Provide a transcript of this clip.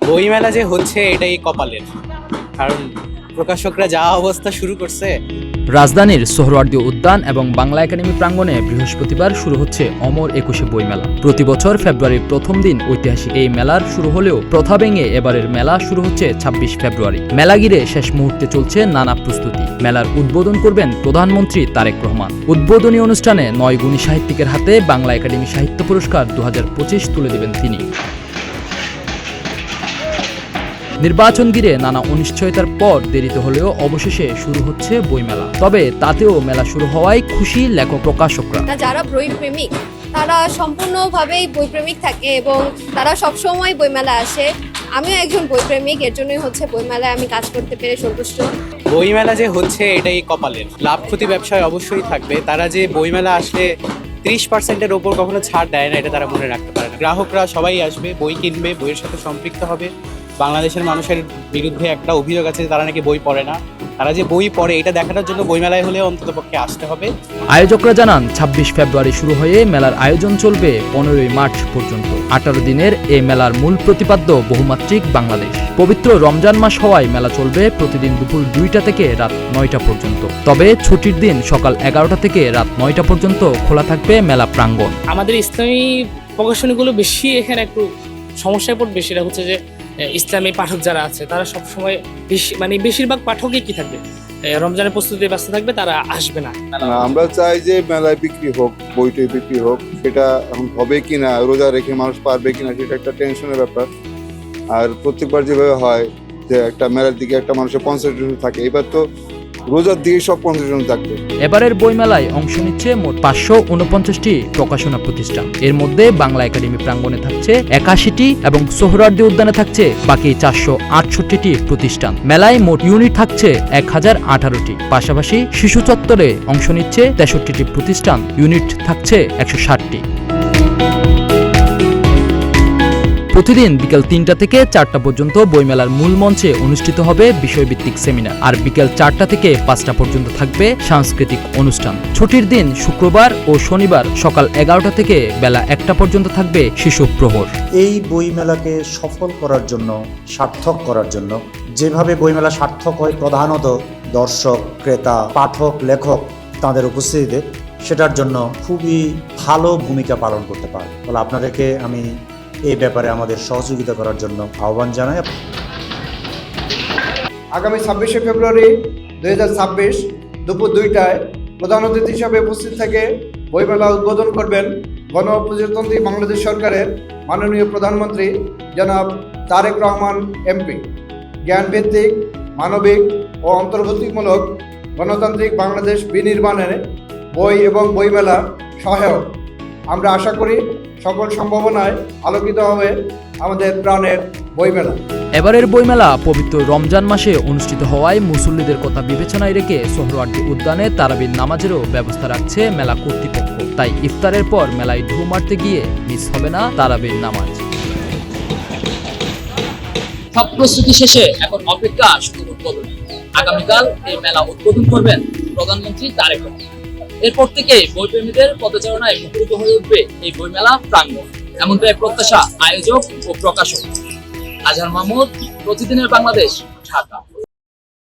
বইমেলা যে হচ্ছে এটাই কপালের, কারণ প্রকাশকরা যা অবস্থা শুরু করছে। রাজধানীর সোহরাওয়ার্দী উদ্যান এবং বাংলা একাডেমি প্রাঙ্গণে বৃহস্পতিবার শুরু হচ্ছে অমর একুশে বইমেলা। প্রতি বছর ফেব্রুয়ারির প্রথম দিন ঐতিহাসিক এই মেলার শুরু হলেও প্রথা ভেঙে এবারের মেলা শুরু হচ্ছে ২৬ ফেব্রুয়ারি। মেলা ঘিরে শেষ মুহূর্তে চলছে নানা প্রস্তুতি। মেলার উদ্বোধন করবেন প্রধানমন্ত্রী তারেক রহমান। উদ্বোধনী অনুষ্ঠানে ৯ গুণী সাহিত্যিকের হাতে বাংলা একাডেমি সাহিত্য পুরস্কার ২০২৫ তুলে দেবেন তিনি। নির্বাচন ঘিরে নানা অনিশ্চয়তার পর দেরিতে হলেও অবশেষে শুরু হচ্ছে বইমেলা। তবে তাতেও মেলা শুরু হওয়ায় খুশি লেখক প্রকাশকরা। যারা বই প্রেমিক তারা সম্পূর্ণভাবেই বই প্রেমিক থাকে এবং তারা সবসময় বইমেলা আসে। আমিও একজন বই প্রেমিক, এর জন্যই হচ্ছে বইমেলায় আমি কাজ করতে পেরে সন্তুষ্ট। বইমেলা যে হচ্ছে এটাই কপালের। লাভ ক্ষতি ব্যবসায় অবশ্যই থাকবে। তারা যে বইমেলা আসলে ৩০%-এর ওপর কখনো ছাড় দেয় না, এটা তারা মনে রাখতে পারে না। গ্রাহকরা সবাই আসবে, বই কিনবে, বইয়ের সাথে সম্পৃক্ত হবে। বাংলাদেশের মানুষের বিরুদ্ধে একটা অভিযোগ আছে তারা নাকি বই পড়ে না। তারা যে বই পড়ে এটা দেখানোর জন্য বইমেলায় হলে অন্ততপক্ষে আসতে হবে। আয়োজকরা জানান ২৬ ফেব্রুয়ারি শুরু হয়ে মেলার আয়োজন চলবে ১৫ই মার্চ পর্যন্ত। ১৮ দিনের এই মেলার মূল প্রতিপাদ্য বহুমাত্রিক বাংলাদেশ। পবিত্র রমজান মাস হওয়ায় মেলা চলবে প্রতিদিন দুপুর ২টা থেকে রাত ৯টা পর্যন্ত। তবে ছুটির দিন সকাল ১১টা থেকে রাত ৯টা পর্যন্ত খোলা থাকবে মেলা প্রাঙ্গণ। আমাদের ইসলামী প্রকাশনীগুলো বেশি এখানে একটু সমস্যায় পড়বে, সেটা হচ্ছে যে ইসলামী পাঠক যারা আছে তারা সবসময় বেশিরভাগ পাঠকই কি থাকবে, রমজানের প্রস্তুতি ব্যস্ত থাকবে, তারা আসবে না। আমরা চাই যে মেলায় বিক্রি হোক, বইটাই বিক্রি হোক। সেটা এখন হবে কিনা, রোজা রেখে মানুষ পারবে কিনা, সেটা একটা টেনশনের ব্যাপার। আর প্রত্যেকবার যেভাবে হয় যে একটা মেলার দিকে একটা মানুষের কনসেন্ট্রেশন থাকে, এবার তো রোজার দিকে সব কনসেন্ট্রেশন থাকবে। এবারের বইমেলায় অংশ নিচ্ছে মোট ৫৪৯টি প্রকাশনা প্রতিষ্ঠান। এর মধ্যে বাংলা একাডেমি প্রাঙ্গণে থাকছে ৮১টি এবং সোহরাওয়ার্দী উদ্যানে থাকছে বাকি ৪৬৮টি প্রতিষ্ঠান। মেলায় মোট ইউনিট থাকছে ১০১৮টি। পাশাপাশি শিশু চত্বরে অংশ নিচ্ছে ৬৩টি প্রতিষ্ঠান, ইউনিট থাকছে ১৬০টি। প্রতিদিন বিকেল ৩টা থেকে ৪টা পর্যন্ত বইমেলার মূল মঞ্চে অনুষ্ঠিত হবে বিষয়ভিত্তিক সেমিনার, আর বিকেল ৪টা থেকে ৫টা পর্যন্ত থাকবে সাংস্কৃতিক অনুষ্ঠান। ছুটির দিন শুক্রবার ও শনিবার সকাল ১১টা থেকে বেলা ১টা পর্যন্ত থাকবে শিশু প্রহর। এই বইমেলাকে সফল করার জন্য, সার্থক করার জন্য, যেভাবে বইমেলা সার্থক হয় প্রধানত দর্শক, ক্রেতা, পাঠক, লেখক তাদের উপস্থিতিতে, সেটার জন্য খুবই ভালো ভূমিকা পালন করতে পারে। ফলে আপনাদেরকে আমি এই ব্যাপারে আমাদের সহযোগিতা করার জন্য আহ্বান জানাই। আগামী ২৬শে ফেব্রুয়ারি ২০২৬ দুপুর ২টায় প্রধান অতিথি হিসাবে উপস্থিত থেকে বইমেলা উদ্বোধন করবেন গণপ্রজাতন্ত্রী বাংলাদেশ সরকারের মাননীয় প্রধানমন্ত্রী জনাব তারেক রহমান এমপি। জ্ঞানভিত্তিক, মানবিক ও অন্তর্ভুক্তিমূলক গণতান্ত্রিক বাংলাদেশ বিনির্মাণে বই এবং বইমেলা সহায়ক। আমরা আশা করি সকল সম্ভাবনায় আলোকিত হবে আমাদের প্রাণের বইমেলা। এবারের বইমেলা পবিত্র রমজান মাসে অনুষ্ঠিত হওয়ায় মুসল্লিদের কথা বিবেচনায় রেখে সোহরাওয়ার্দী উদ্যানে তারাবির নামাজেরও ব্যবস্থা রাখছে মেলা কর্তৃপক্ষ। তাই ইফতারের পর মেলায় ঢু মারতে গিয়ে মিস হবে না তারাবির নামাজ। সব প্রস্তুতি শেষে এখন অপেক্ষা শুধু উদ্বোধন। আগামীকাল এই মেলা উদ্বোধন করবেন প্রধানমন্ত্রী তারেক রহমান। এরপর থেকে বইপ্রেমীদের পদচারণায় মুখরিত হয়ে উঠবে এই বইমেলা প্রাঙ্গণ, এমনটাই প্রত্যাশা আয়োজক ও প্রকাশক। আজহার মাহমুদ, প্রতিদিনের বাংলাদেশ, ঢাকা।